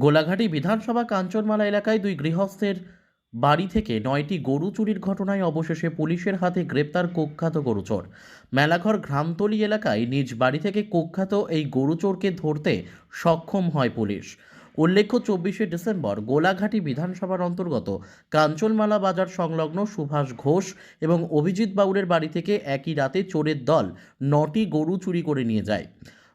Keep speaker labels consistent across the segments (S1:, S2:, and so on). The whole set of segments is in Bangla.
S1: গোলাঘাটি বিধানসভা কাঞ্চনমালা এলাকায় দুই গৃহস্থের বাড়ি থেকে 9টি গরু চুরির ঘটনায় অবশেষে পুলিশের হাতে গ্রেপ্তার কুখ্যাত গরুচোর। মেলাঘর গ্রামতলী এলাকায় নিজ বাড়ি থেকে কুখ্যাত এই গরুচোরকে ধরতে সক্ষম হয় পুলিশ। উল্লেখ্য, 24শে ডিসেম্বর গোলাঘাটি বিধানসভার অন্তর্গত কাঞ্চনমালা বাজার সংলগ্ন সুভাষ ঘোষ এবং অভিজিৎ বাউরের বাড়ি থেকে একই রাতে চোরের দল 9টি গরু চুরি করে নিয়ে যায়।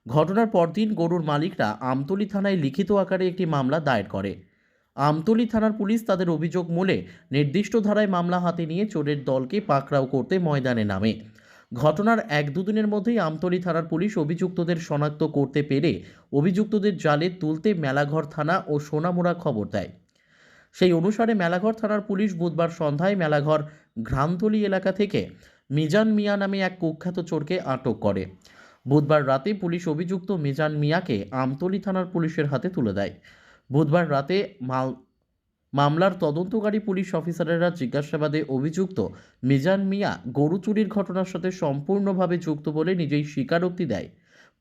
S1: ঘটনার পরদিন গরুর মালিকরা আমতলী থানায় লিখিত আকারে একটি মামলা দায়ের করে। আমতলী থানার পুলিশ তাদের অভিযোগ মূলে নির্দিষ্ট ধারায় মামলা হাতে নিয়ে চোরের দলকে পাকড়াও করতে ময়দানে নামে। ঘটনার 1-2 দিনের মধ্যেই আমতলী থানার পুলিশ অভিযুক্তদের শনাক্ত করতে পেরে অভিযুক্তদের জালে তুলতে মেলাঘর থানা ও সোনামুড়া খবর দেয়। সেই অনুসারে মেলাঘর থানার পুলিশ বুধবার সন্ধ্যায় মেলাঘর গ্রামতলী এলাকা থেকে মিজান মিয়া নামে এক কুখ্যাত চোরকে আটক করে। বুধবার রাতে পুলিশ অভিযুক্ত মিজান মিয়াকে আমতলী থানার পুলিশের হাতে তুলে দেয়। বুধবার রাতে মামলার তদন্তকারী পুলিশ অফিসারেরা জিজ্ঞাসাবাদে অভিযুক্ত মিজান মিয়া গরু চুরির ঘটনার সাথে সম্পূর্ণভাবে যুক্ত বলে নিজেই স্বীকারোক্তি দেয়।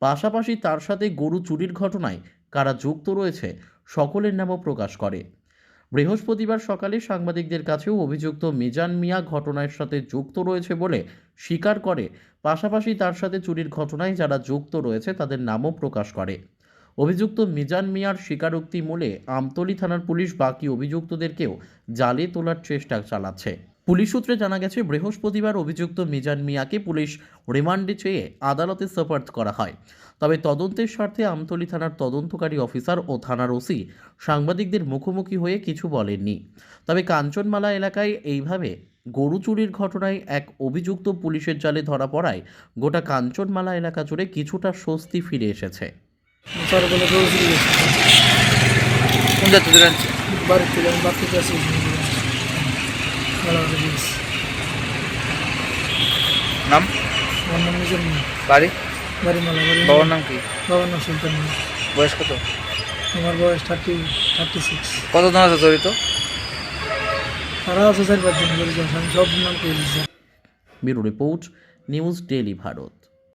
S1: পাশাপাশি তার সাথে গরু চুরির ঘটনায় কারা যুক্ত রয়েছে সকলের নামও প্রকাশ করে। বৃহস্পতিবার সকালে সাংবাদিকদের কাছেও অভিযুক্ত মিজান মিয়া ঘটনার সাথে যুক্ত রয়েছে বলে স্বীকার করে। পাশাপাশি তার সাথে চুরির ঘটনায় যারা যুক্ত রয়েছে তাদের নামও প্রকাশ করে। অভিযুক্ত মিজান মিয়ার স্বীকারোক্তি মূলে আমতলী থানার পুলিশ বাকি অভিযুক্তদেরকেও জালে তোলার চেষ্টা চালাচ্ছে। পুলিশ সূত্রে জানা গেছে, বৃহস্পতিবার অভিযুক্ত মিজান মিয়াকে পুলিশ রিমান্ডে চেয়ে আদালতে সোপর্দ করা হয়। তবে তদন্তের স্বার্থে আমতলী থানার তদন্তকারী অফিসার ও থানার ওসি সাংবাদিকদের মুখোমুখি হয়ে কিছু বলেননি। তবে কাঞ্চনমালা এলাকায় এইভাবে গরু চুরির ঘটনায় এক অভিযুক্ত পুলিশের জালে ধরা পড়ায় গোটা কাঞ্চনমালা এলাকা জুড়ে কিছুটা স্বস্তি ফিরে এসেছে।
S2: কোন যাত্রা থেকে আনছে?
S3: বাড়ি থেকে আমি বাড়ি থেকে আসি
S2: নাম?
S3: আমার নাম নিজের নেই।
S2: বাড়ি?
S3: বাড়ি মালা বাড়ি।
S2: বাবার নাম কি?
S3: বাবার নাম সুলতান মিয়া।
S2: বয়স কত?
S3: আমার বয়স 36।
S2: কতজন আছে জড়িত?
S3: তারা আছে 4-5 জন করে, আমি সব নাম পেয়ে দিচ্ছি।
S1: Bureau report, news daily Bharat.